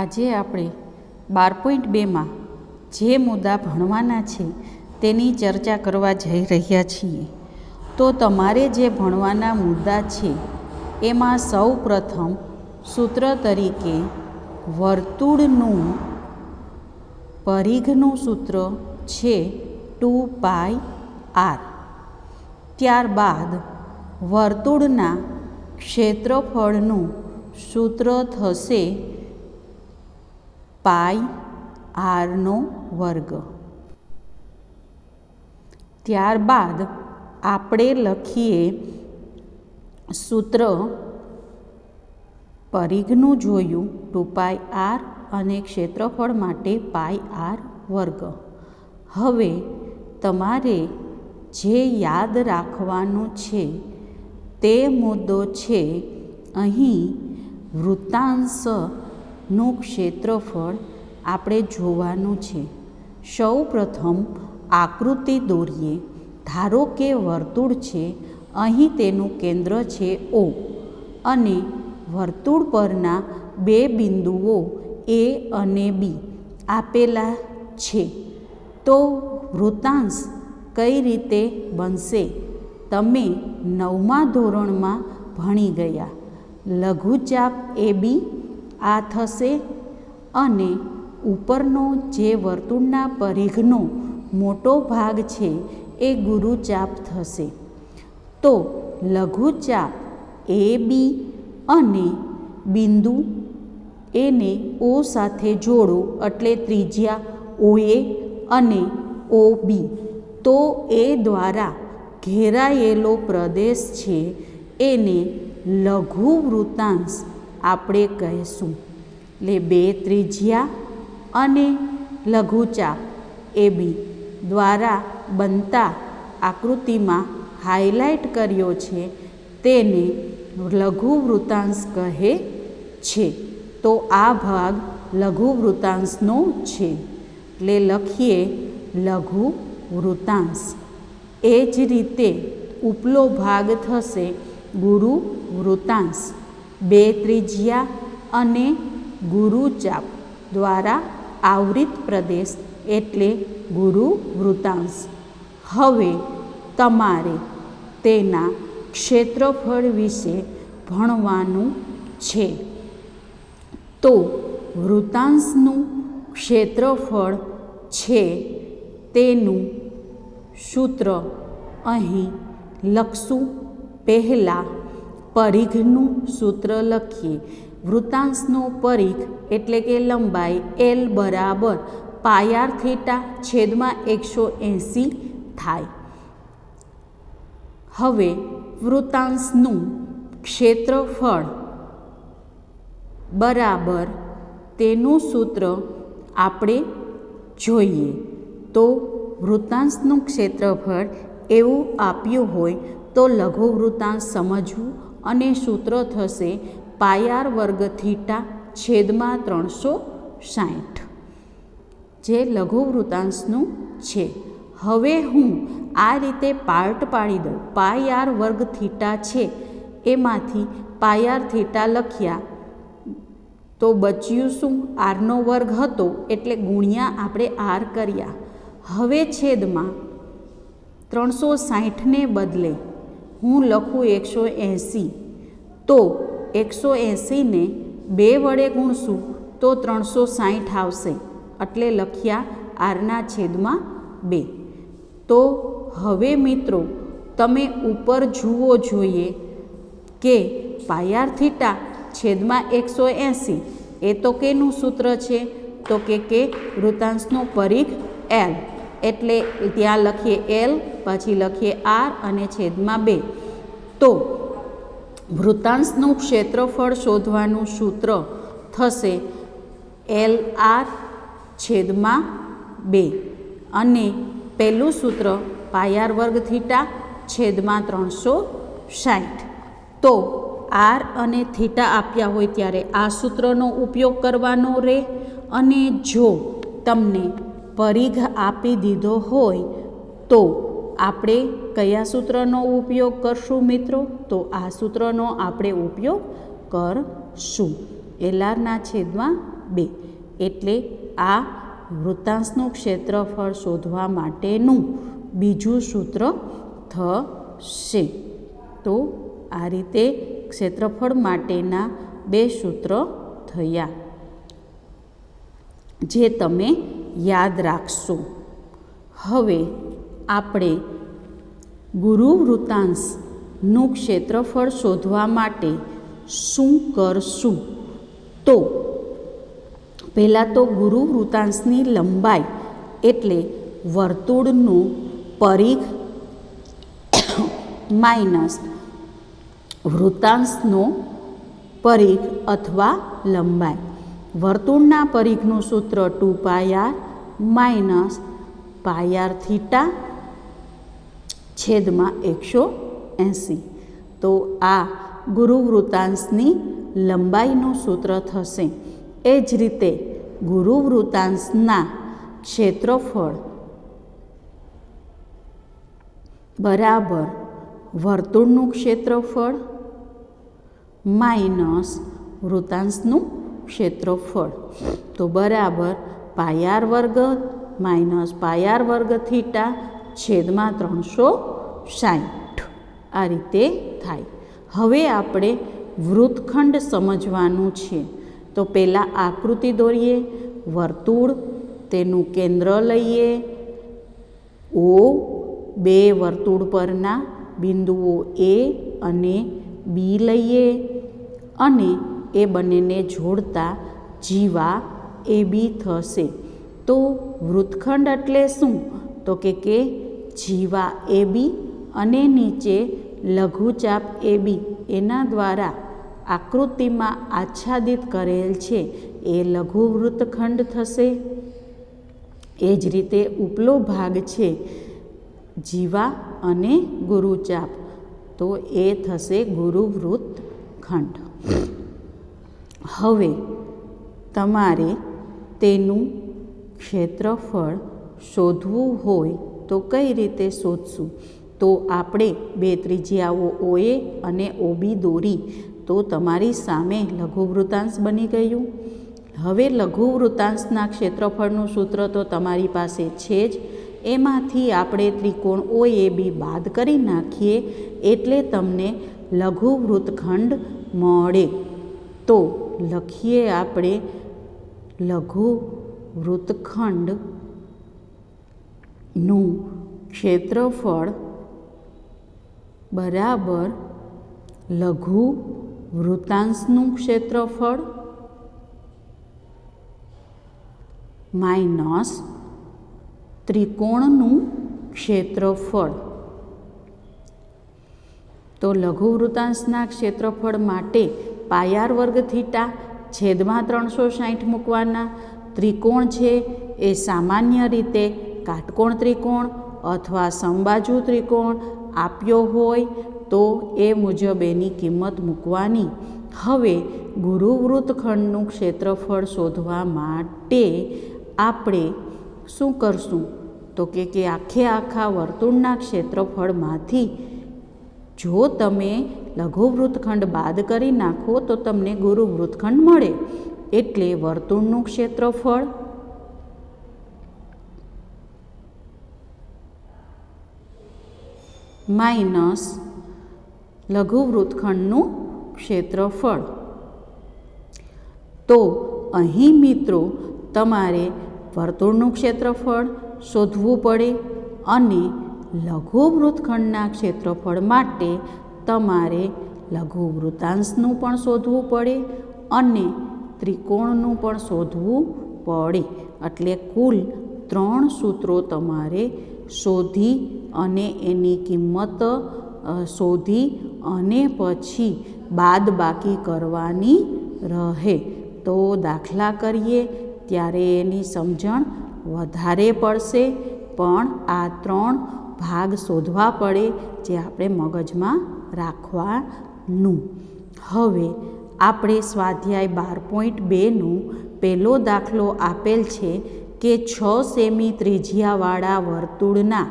આજે આપણે 12.2માં જે મુદ્દા ભણવાના છે તેની ચર્ચા કરવા જઈ રહ્યા છીએ. તો તમારે જે ભણવાના મુદ્દા છે એમાં સૌ પ્રથમ સૂત્ર તરીકે વર્તુળનું પરિઘનું સૂત્ર છે 2πr. ત્યારબાદ વર્તુળના ક્ષેત્રફળનું સૂત્ર થશે πr². ત્યારબાદ આપણે લખીએ સૂત્ર પરિઘનું જોયું 2πr અને ક્ષેત્રફળ માટે πr². હવે તમારે જે યાદ રાખવાનું છે તે મુદ્દો છે અહીં વૃત્તાંશનું ક્ષેત્રફળ આપણે જોવાનું છે. સૌ પ્રથમ આકૃતિ દોરીએ. ધારો કે વર્તુળ છે, અહીં તેનું કેન્દ્ર છે O અને વર્તુળ પરના બે બિંદુઓ A અને B આપેલા છે. તો વૃત્તાંશ કઈ રીતે બનશે? તમે 9મા ધોરણમાં ભણી ગયા. લઘુચાપ AB આ થશે અને ઉપરનો જે વર્તુળના પરિઘનો મોટો ભાગ છે એ ગુરુચાપ થશે. તો લઘુચાપ AB અને બિંદુ એને O સાથે જોડો એટલે ત્રિજ્યા OA અને OB. તો એ દ્વારા ઘેરાયેલો પ્રદેશ છે એને લઘુ વૃત્તાંશ આપણે કહીશું. એટલે બે ત્રિજ્યા અને લઘુચાપ AB દ્વારા બનતા આકૃતિમાં હાઇલાઇટ કર્યો છે તેને લઘુ વૃત્તાંશ કહે છે. તો આ ભાગ લઘુ વૃત્તાંશનો છે એટલે લખીએ લઘુ વૃત્તાંશ. એ જ રીતે ઉપલો ભાગ થશે ગુરુ વૃત્તાંશ. બે ત્રિજ્યા અને ગુરુચાપ દ્વારા આવૃત પ્રદેશ એટલે ગુરુ વૃત્તાંશ. હવે તમારે તેના ક્ષેત્રફળ વિશે ભણવાનું છે. તો વૃત્તાંશનું ક્ષેત્રફળ છે તેનું સૂત્ર અહીં લખશું. પહેલાં પરિઘનું સૂત્ર લખીએ. વૃત્તાંશનો પરિઘ એટલે કે લંબાઈ L બરાબર πr²/180 થાય. હવે વૃત્તાંશનું ક્ષેત્રફળ બરાબર તેનું સૂત્ર આપણે જોઈએ. તો વૃત્તાંશનું ક્ષેત્રફળ એવું આપ્યું હોય તો લઘુ વૃત્તાંશ સમજવું અને સૂત્ર થશે πr²θ/360 જે લઘુ વૃત્તાંશનું છે. હવે હું આ રીતે પાર્ટ પાડી દઉં. πr² છે એમાંથી πr θ લખ્યા તો બચ્યું શું? r² હતો એટલે ગુણ્યા આપણે r કર્યા. હવે છેદમાં 360ને બદલે હું લખું 180. તો 180ને 2 વડે ગુણશું તો 360 આવશે એટલે લખ્યા r/2. તો હવે મિત્રો તમે ઉપર જુઓ જોઈએ કે πr²θ/180 એ તો કેનું સૂત્ર છે? તો કે વૃત્તાંશનો પરિઘ L એટલે ત્યાં લખીએ L, પછી લખીએ R અને /2. તો વૃત્તાંશનું ક્ષેત્રફળ શોધવાનું સૂત્ર થશે LR/2 અને પહેલું સૂત્ર πr²θ/360. તો R અને થીટા આપ્યા હોય ત્યારે આ સૂત્રનો ઉપયોગ કરવાનો રહે. અને જો તમને પરિઘ આપી દીધો હોય તો આપણે કયા સૂત્રનો ઉપયોગ કરશું મિત્રો? તો આ સૂત્રનો આપણે ઉપયોગ કરશું. LR/2 2 એટલે આ વૃત્તાંશનું ક્ષેત્રફળ શોધવા માટેનું બીજું સૂત્ર થશે. તો આ રીતે ક્ષેત્રફળ માટેના 2 સૂત્ર થયા જે તમે યાદ રાખશો. હવે આપણે ગુરુવૃત્તાંશનું ક્ષેત્રફળ શોધવા માટે શું કરશું? તો પહેલાં તો ગુરુવૃત્તાંશની લંબાઈ એટલે વર્તુળનું પરિઘ માઇનસ વૃત્તાંશનો પરિઘ અથવા લંબાઈ. વર્તુળના પરિઘનું સૂત્ર 2πr માઇનસ πr થીટા છેદમાં 180. તો આ ગુરુવૃત્તાંશની લંબાઈનું સૂત્ર થશે. એ જ રીતે ગુરુવૃત્તાંશના ક્ષેત્રફળ બરાબર વર્તુળનું ક્ષેત્રફળ માઇનસ વૃત્તાંશનું ક્ષેત્રફળ. તો બરાબર πr વર્ગ માઇનસ πr વર્ગ થીટા છેદમાં 360. આ રીતે થાય. હવે આપણે વૃત્તખંડ સમજવાનું છે. તો પહેલાં આકૃતિ દોરીએ. વર્તુળ, તેનું કેન્દ્ર લઈએ. O, 2 વર્તુળ પરના બિંદુઓ A અને B લઈએ અને એ બંનેને જોડતા જીવા AB થશે. તો વૃત્તખંડ એટલે શું? તો કે જીવા AB અને નીચે લઘુચાપ AB એના દ્વારા આકૃતિમાં આચ્છાદિત કરેલ છે એ લઘુ વૃત્તખંડ થશે. એ જ રીતે ઉપલો ભાગ છે જીવા અને ગુરુચાપ, તો એ થશે ગુરુવૃત્તખંડ. હવે તમારે તેનું ક્ષેત્રફળ શોધવું હોય તો કઈ રીતે શોધશું? તો આપણે 2 ત્રિજ્યાઓ OA અને OB દોરી તો તમારી સામે લઘુવૃત્તાંશ બની ગયું. હવે લઘુવૃત્તાંશના ક્ષેત્રફળનું સૂત્ર તો તમારી પાસે છે જ. એમાંથી આપણે ત્રિકોણ OAB બાદ કરી નાખીએ એટલે તમને લઘુવૃત્તખંડ મળે. તો લખીએ આપણે લઘુવૃત્તખંડનું ક્ષેત્રફળ બરાબર લઘુ વૃત્તાંશનું ક્ષેત્રફળ માઇનસ ત્રિકોણનું ક્ષેત્રફળ. તો લઘુવૃત્તાંશના ક્ષેત્રફળ માટે πr વર્ગ થીટા છેદમાં 360 મૂકવાના. ત્રિકોણ છે એ સામાન્ય રીતે કાટકોણ ત્રિકોણ અથવા સમબાજુ ત્રિકોણ આપ્યો હોય તો એ મુજબ એની કિંમત મૂકવાની. હવે ગુરુવૃત્તખંડનું ક્ષેત્રફળ શોધવા માટે આપણે શું કરશું? તો કે આખા વર્તુળના ક્ષેત્રફળમાંથી જો તમે લઘુવૃત્તખંડ બાદ કરી નાખો તો તમને ગુરુવૃત્તખંડ મળે. એટલે વર્તુળનું ક્ષેત્રફળ માઇનસ લઘુવૃત્તખંડનું ક્ષેત્રફળ. તો અહીં મિત્રો તમારે વર્તુળનું ક્ષેત્રફળ શોધવું પડે અને લઘુવૃત્તખંડના ક્ષેત્રફળ માટે તમારે લઘુવૃત્તાંશનું પણ શોધવું પડે અને ત્રિકોણનું પણ શોધવું પડે. એટલે કુલ 3 સૂત્રો તમારે શોધી અને એની કિંમત શોધી અને પછી બાદબાકી કરવાની રહે. તો દાખલા કરીએ ત્યારે એની સમજણ વધારે પડશે, પણ આ 3 ભાગ શોધવા પડે જે આપણે મગજમાં રાખવાનું. હવે આપણે સ્વાધ્યાય 12.2નું પહેલો દાખલો આપેલ છે કે 6 સેમી ત્રિજ્યાવાળા વર્તુળના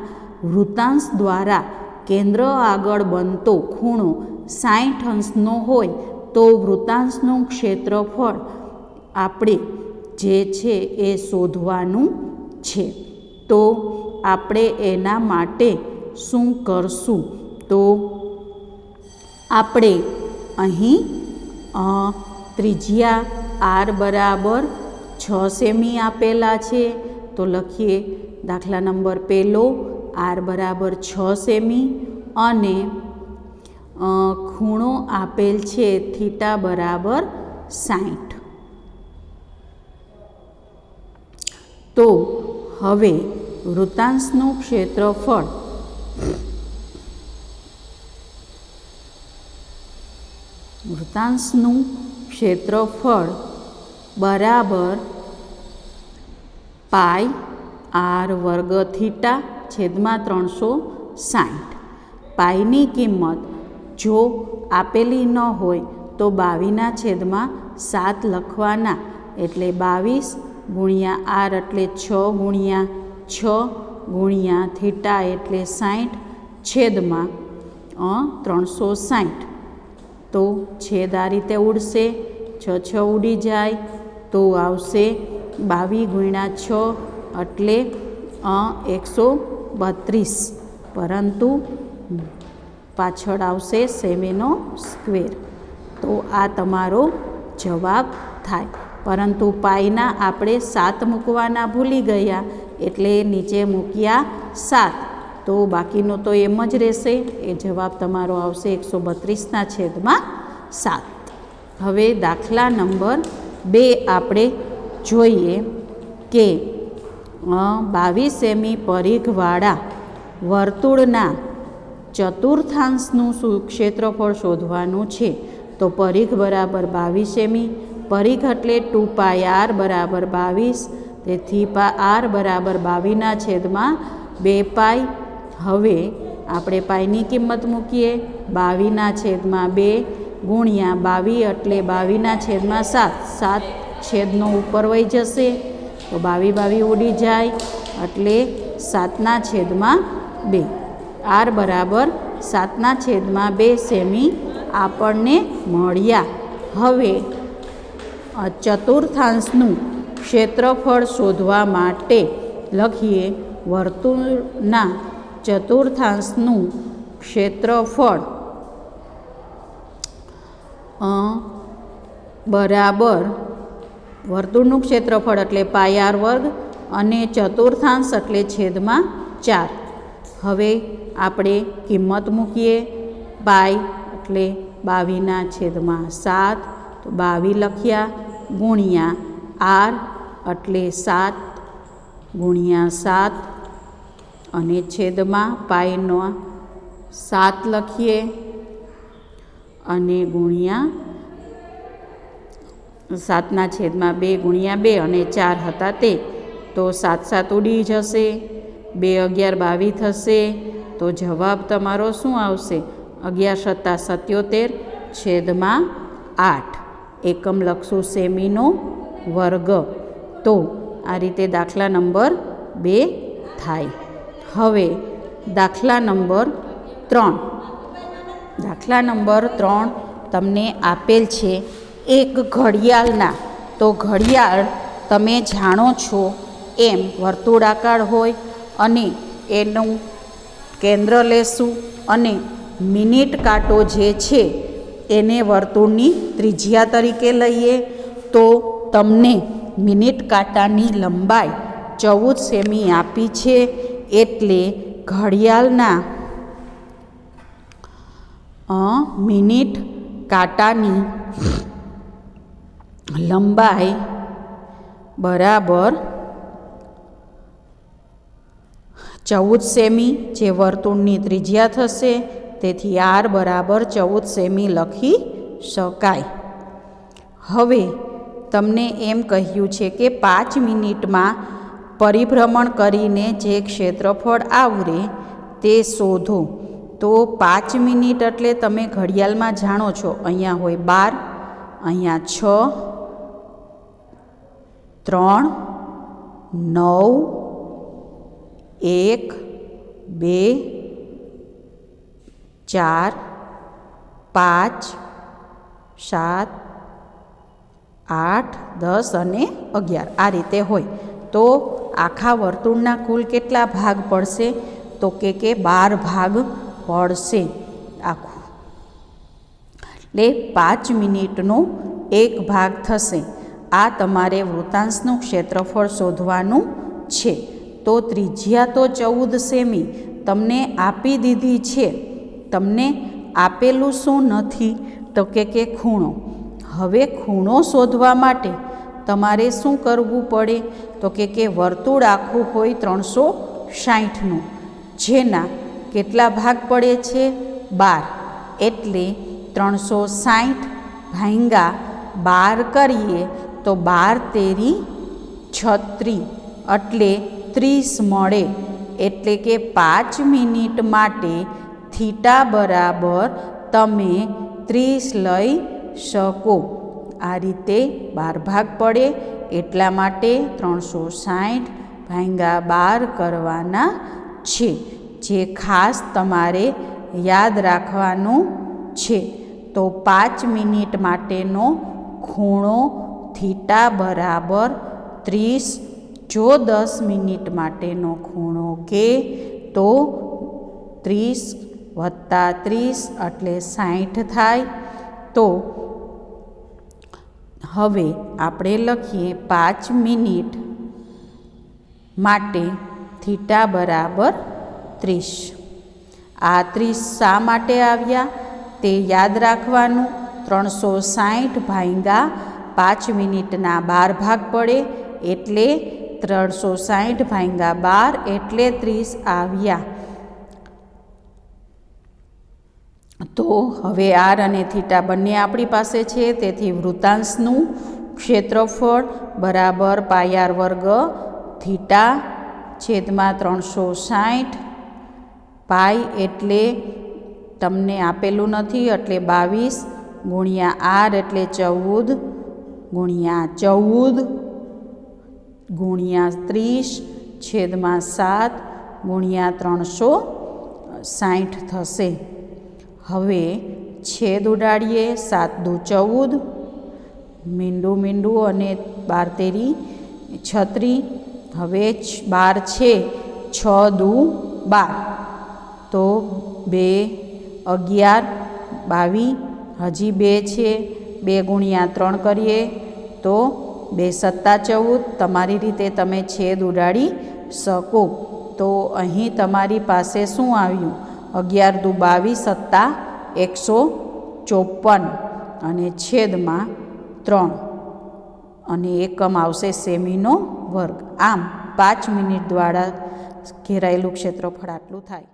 વૃત્તાંશ દ્વારા કેન્દ્ર આગળ બનતો ખૂણો 60 અંશનો હોય તો વૃત્તાંશનું ક્ષેત્રફળ આપણે જે છે એ શોધવાનું છે. તો આપણે એના માટે શું કરશું? તો આપણે અહીં ત્રિજ્યા આર બરાબર 6 સેમી આપેલા છે. તો લખીએ દાખલા નંબર પહેલો, આર બરાબર 6 સેમી અને ખૂણો આપેલ છે થીટા બરાબર 60. તો હવે વૃત્તાંશનું ક્ષેત્રફળ બરાબર પાઈ આર વર્ગ થીટા છેદમાં 360. પાઈની કિંમત જો આપેલી ન હોય તો 22/7 લખવાના, એટલે 22 ગુણ્યા આર એટલે 6 ગુણ્યા 6 ગુણ્યા થીટા એટલે 60 છેદમાં 360. તો છેદ આ રીતે ઉડશે, 6 ઉડી જાય તો આવશે 22 ગુણ્યા 6 એટલે 132, પરંતુ પાછળ આવશે સેમીનો સ્ક્વેર. તો આ તમારો જવાબ થાય. પરંતુ પાઈના આપણે 7 મૂકવાના ભૂલી ગયા, એટલે નીચે મૂક્યા 7. તો બાકીનો તો એમ જ રહેશે. એ જવાબ તમારો આવશે 132/7. હવે દાખલા નંબર 2 આપણે જોઈએ કે 22 સેમી પરિઘવાળા વર્તુળના ચતુર્થાંશનું ક્ષેત્રફળ શોધવાનું છે. તો પરિઘ બરાબર 22 સેમી, પરિઘ એટલે 2πr બરાબર 22, તેથી r બરાબર 22/2π. હવે આપણે પાઈની કિંમત મૂકીએ, 22/2 ગુણ્યા 22 એટલે 22/7, 7 છેદનો ઉપર વહી જશે તો 22 ઉડી જાય એટલે 7/2. આર બરાબર 7/2 સેમી આપણને મળ્યા. હવે ચતુર્થાંશનું ક્ષેત્રફળ શોધવા માટે લખીએ વર્તુળના ચતુર્થાંશનું ક્ષેત્રફળ બરાબર વર્તુળનું ક્ષેત્રફળ એટલે પાય r વર્ગ અને ચતુર્થાંશ એટલે છેદમાં 4. હવે આપણે કિંમત મૂકીએ, પાય એટલે 22/7, તો 22 લખ્યા, ગુણ્યા આર એટલે 7 ગુણ્યા 7 અને છેદમાં પાયનો 7 લખીએ અને ગુણ્યા 7/2 ગુણ્યા 2 અને 4 હતા તે, તો 7 ઉડી જશે, 2 11 22 થશે. તો જવાબ તમારો શું આવશે? 11 × 77 છેદમાં 8. એકમ લખશું સેમીનો વર્ગ. તો આ રીતે દાખલા નંબર 2 થાય. હવે દાખલા નંબર 3. દાખલા નંબર 3 તમને આપેલ છે એક ઘડિયાળના. તો ઘડિયાળ તમે જાણો છો એમ વર્તુળાકાર હોય અને એનું કેન્દ્ર લેશું અને મિનિટ કાંટો જે છે એને વર્તુળની ત્રિજ્યા તરીકે લઈએ. તો તમને મિનિટ કાંટાની લંબાઈ 14 સેમી આપી છે, એટલે ઘડિયાળના મિનિટ કાંટાની લંબાઈ બરાબર 14 સેમી જે વર્તુળની ત્રિજ્યા થશે, તેથી r બરાબર 14 સેમી લખી શકાય. હવે તમને એમ કહ્યું છે કે 5 મિનિટમાં પરિભ્રમણ કરીને જે ક્ષેત્રફળ આવરે તે શોધો. તો 5 મિનિટ એટલે તમે ઘડિયાળમાં જાણો છો, અહીંયા હોય 12, અહીંયા 6, 3, 9, 1, 2, 4, 5, 7, 8, 10 અને 11 આ રીતે હોય. તો આખા વર્તુળના કુલ કેટલા ભાગ પડશે? તો કે 12 ભાગ પડશે આખું. એટલે 5 મિનિટનો એક ભાગ થશે. આ તમારે વૃત્તાંશનું ક્ષેત્રફળ શોધવાનું છે. તો ત્રિજ્યા તો 14 સેમી તમને આપી દીધી છે. તમને આપેલું શું નથી? તો કે ખૂણો. હવે ખૂણો શોધવા માટે તમારે શું કરવું પડે? તો કે વર્તુળ આખું હોય 360નું, જેના કેટલા ભાગ પડે છે? 12. એટલે 360 ભાંગ્યા 12 કરીએ તો 12 તેરી 36 એટલે 30 મળે. એટલે કે 5 મિનિટ માટે થીટા બરાબર તમે 30 લઈ શકો. આ રીતે 12 ભાગ પડે એટલા માટે 360 ભાંગ્યા 12 કરવાના છે, જે ખાસ તમારે યાદ રાખવાનું છે. તો 5 મિનિટ માટેનો ખૂણો થીટા બરાબર 30. જો 10 મિનિટ માટેનો ખૂણો કે તો 30 વત્તા 30 એટલે 60 થાય. તો હવે આપણે લખીએ 5 મિનિટ માટે થીટા બરાબર 30. આ 30 શા માટે આવ્યા તે યાદ રાખવાનું. 360 ભાંગ્યા 5 મિનિટના 12 ભાગ પડે એટલે 360 ભાંગ્યા 12 એટલે 30 આવ્યા. તો હવે આર અને થીટા બંને આપણી પાસે છે. તેથી વૃત્તાંશનું ક્ષેત્રફળ બરાબર પાય r વર્ગ થીટા છેદમાં 360. પાય એટલે તમને આપેલું નથી એટલે 22 ગુણ્યા r એટલે 14 ગુણ્યા 14 ગુણ્યા 30 છેદમાં 7 ગુણ્યા 360 થશે. હવે છેદ ઉડાડીએ. 7 દુ 14, મીંડું મીંડું અને 12 તેરી 36. હવે 12 છે, 6 દુ 12, તો 2 11 22. હજી 2 છે, 2 ગુણ્યા 3 કરીએ તો 2 સત્તા 14. તમારી રીતે તમે છેદ ઉડાડી શકો. તો અહીં તમારી પાસે શું આવ્યું? 11 દુ 22 સત્તા 154 અને છેદમાં 3 અને એકમ આવશે સેમીનો વર્ગ. આમ 5 મિનિટ દ્વારા ઘેરાયેલું ક્ષેત્રફળ આટલું થાય.